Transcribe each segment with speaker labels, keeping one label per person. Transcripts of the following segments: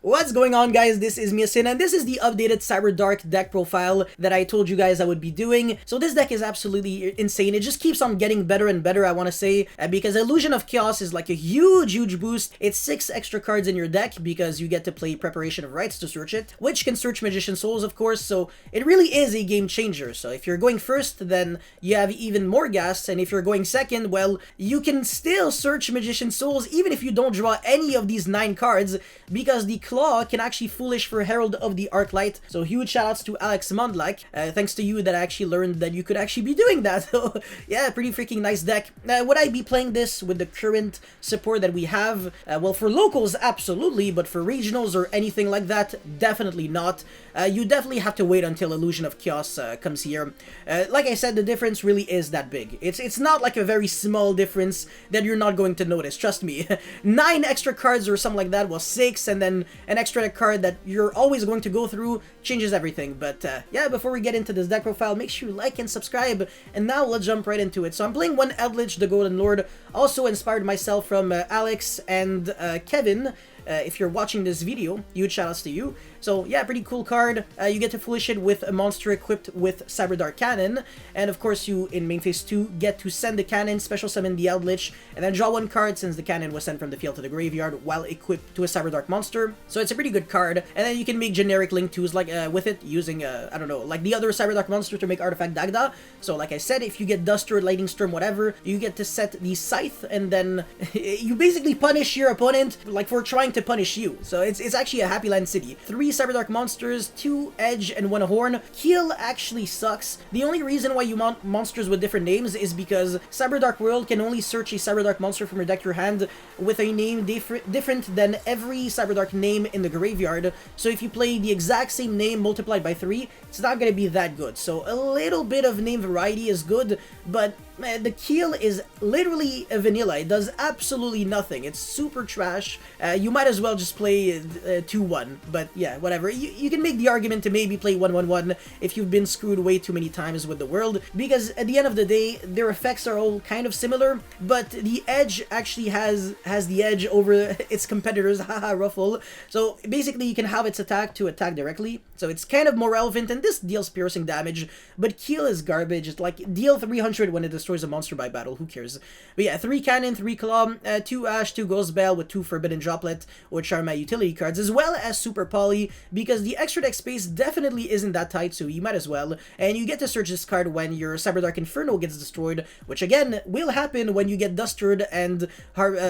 Speaker 1: What's going on, guys? This is Miasin, and this is the updated Cyberdark deck profile that I told you guys I would be doing. So this deck is absolutely insane. It just keeps on getting better and better, I want to say, because Illusion of Chaos is like a huge boost. It's 6 extra cards in your deck because you get to play Preparation of Rites to search it, which can search Magician Souls, of course, so it really is a game changer. So if you're going first, then you have even more gas, and if you're going second, well, you can still search Magician Souls even if you don't draw any of these 9 cards, because the Claw can actually foolish for Herald of the Arclight. So huge shoutouts to Alex Mondlak. Thanks to you that I actually learned that you could actually be doing that. So yeah, pretty freaking nice deck. Would I be playing this with the current support that we have? Well, for locals, absolutely, but for regionals or anything like that, definitely not. You definitely have to wait until Illusion of Chaos comes here. Like I said, the difference really is that big. It's not like a very small difference that you're not going to notice, trust me. 9 extra cards or something like that, well 6, and then an extra card that you're always going to go through changes everything. But yeah, before we get into this deck profile, make sure you like and subscribe, and now let's jump right into it. So I'm playing one Eldritch the Golden Lord, also inspired myself from Alex and Kevin. If you're watching this video, huge shoutouts to you. So yeah, pretty cool card. You get to foolish it with a monster equipped with Cyberdark Cannon, and of course you, in main phase 2, get to send the cannon, special summon the Eldritch, and then draw 1 card since the cannon was sent from the field to the graveyard while equipped to a Cyberdark monster. So it's a pretty good card, and then you can make generic Link 2s like with it, using, I don't know, like the other Cyberdark monster to make Artifact Dagda. So like I said, if you get Duster, Lightning Storm, whatever, you get to set the Scythe, and then you basically punish your opponent, like, for trying to punish you. So it's actually a Happy Land City. 3 Cyberdark monsters, 2 Edge, and 1 Horn. Kill actually sucks. The only reason why you mount monsters with different names is because Cyberdark World can only search a Cyberdark monster from your deck to your hand with a name different than every Cyberdark name in the graveyard. So if you play the exact same name multiplied by 3, it's not going to be that good. So a little bit of name variety is good, but the kill is literally a vanilla. It does absolutely nothing. It's super trash. You might as well just play 2-1, but yeah, whatever. You can make the argument to maybe play 1-1-1 if you've been screwed way too many times with the world, because at the end of the day, their effects are all kind of similar, but the Edge actually has the edge over its competitors, haha, Ruffle. So basically you can have its attack to attack directly, so it's kind of more relevant, and this deals piercing damage, but kill is garbage. It's like deal 300 when it destroys a monster by battle, who cares? But yeah, 3 Cannon, 3 Claw, 2 Ash, 2 Ghost Bell with 2 Forbidden Droplet, which are my utility cards, as well as Super Poly, because the extra deck space definitely isn't that tight, so you might as well. And you get to search this card when your Cyberdark Inferno gets destroyed, which again will happen when you get Dustered and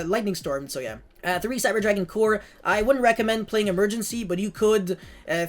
Speaker 1: Lightning Storm, so yeah. 3 Cyber Dragon Core. I wouldn't recommend playing Emergency, but you could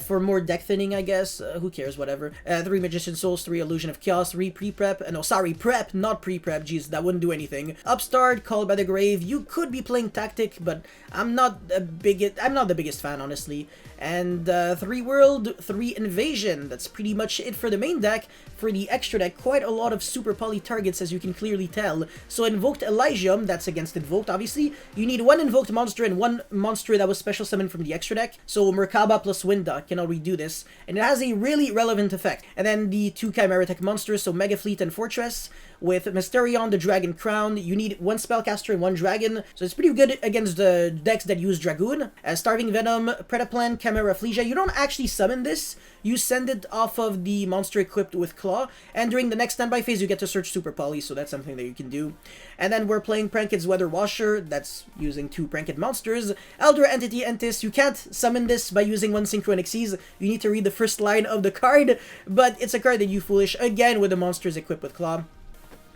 Speaker 1: for more deck thinning, I guess. Who cares, whatever. 3 Magician Souls, 3 Illusion of Chaos, 3 Pre-Prep. No, sorry, Prep, not Pre-Prep. Jeez, that wouldn't do anything. Upstart, Called by the Grave. You could be playing Tactic, but I'm not the biggest fan, honestly. And 3 World, 3 Invasion. That's pretty much it for the main deck. For the extra deck, quite a lot of Super Poly targets, as you can clearly tell. So Invoked Elysium, that's against Invoked, obviously. You need 1 Invoked monster and 1 monster that was special summoned from the extra deck. So Merkaba plus Winda can already do this, and it has a really relevant effect. And then the 2 Chimera Tech monsters, so Mega Fleet and Fortress. With Mysterion, the Dragon Crown, you need 1 Spellcaster and 1 Dragon, so it's pretty good against the decks that use Dragoon. Starving Venom, Predaplan, Chimera Flesia. You don't actually summon this, you send it off of the monster equipped with Claw, and during the next standby phase you get to search Super Poly, so that's something that you can do. And then we're playing Prankid's Weather Washer, that's using 2 Prankid monsters. Elder Entity Entis, you can't summon this by using 1 Synchronic Seas, you need to read the first line of the card, but it's a card that you foolish, again with the monsters equipped with Claw.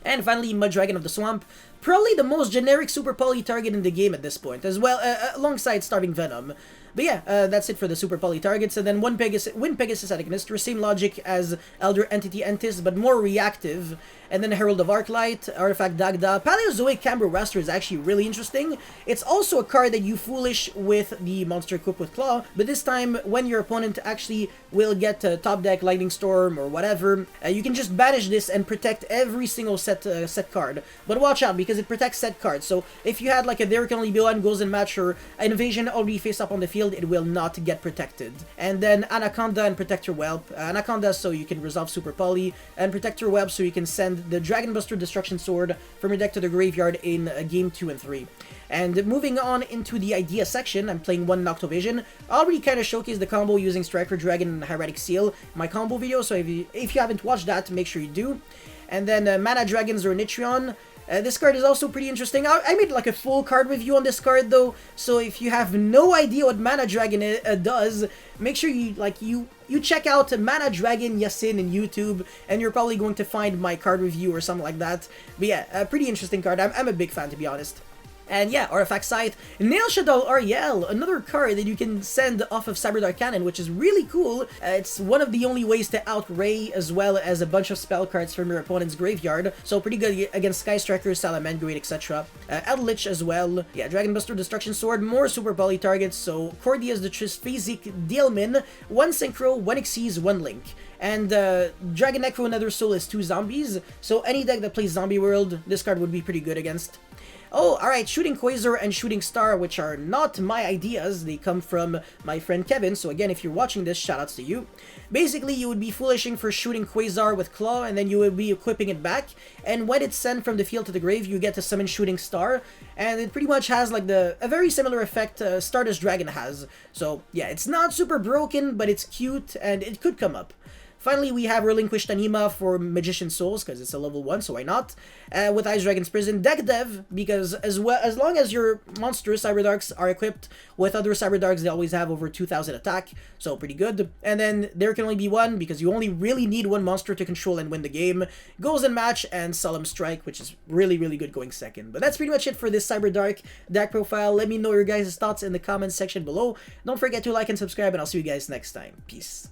Speaker 1: And finally, Mudragon of the Swamp, probably the most generic Super Poly target in the game at this point, as well, alongside Starving Venom. But yeah, that's it for the Super Poly targets. And then Wind Pegasus Antagonist, same logic as Elder Entity Entis, but more reactive. And then Herald of Arclight, Artifact Dagda. Paleozoic Cambro Raster is actually really interesting. It's also a card that you foolish with the monster equipped with Claw, but this time when your opponent actually will get top deck Lightning Storm or whatever, you can just banish this and protect every single set card. But watch out, because it protects set cards. So if you had like a There Can Only Be One Goes and Match or an Invasion already face up on the field, it will not get protected. And then Anaconda and Protector Whelp. Anaconda so you can resolve Super Poly, and Protector Whelp so you can send the Dragon Buster Destruction Sword from your deck to the graveyard in game 2 and 3. And moving on into the idea section, I'm playing one Noctovision. I already kind of showcased the combo using Striker Dragon and Hieratic Seal in my combo video, so if you haven't watched that, make sure you do. And then Mana Dragons or Nitrion. This card is also pretty interesting. I made like a full card review on this card though, so if you have no idea what Mana Dragon does, make sure you check out Mana Dragon Yasin in YouTube, and you're probably going to find my card review or something like that. But yeah, a pretty interesting card. I'm a big fan, to be honest. And yeah, Artifact Site, Nail Shadow Ariel, another card that you can send off of Cyberdark Cannon, which is really cool. It's one of the only ways to out-ray, as well as a bunch of spell cards from your opponent's graveyard. So pretty good against Sky Striker, Salamangreat, etc. Eldritch as well. Yeah, Dragon Buster, Destruction Sword, more Super Poly targets. So Cordius the Trisphasic Dealman, 1 Synchro, 1 Xyz, 1 Link. And Dragon Necro Nether Soul is 2 zombies. So any deck that plays Zombie World, this card would be pretty good against. Oh, alright, Shooting Quasar and Shooting Star, which are not my ideas. They come from my friend Kevin, so again, if you're watching this, shoutouts to you. Basically, you would be foolishing for Shooting Quasar with Claw, and then you would be equipping it back, and when it's sent from the field to the grave, you get to summon Shooting Star, and it pretty much has like a very similar effect Stardust Dragon has. So yeah, it's not super broken, but it's cute, and it could come up. Finally, we have Relinquished Anima for Magician Souls, because it's a level 1, so why not? With Ice Dragon's Prison, Deck Dev, because as long as your monster Cyberdarks are equipped with other Cyberdarks, they always have over 2,000 attack, so pretty good. And then there can only be one, because you only really need one monster to control and win the game. Goes and Match and Solemn Strike, which is really, really good going second. But that's pretty much it for this Cyberdark deck profile. Let me know your guys' thoughts in the comments section below. Don't forget to like and subscribe, and I'll see you guys next time. Peace.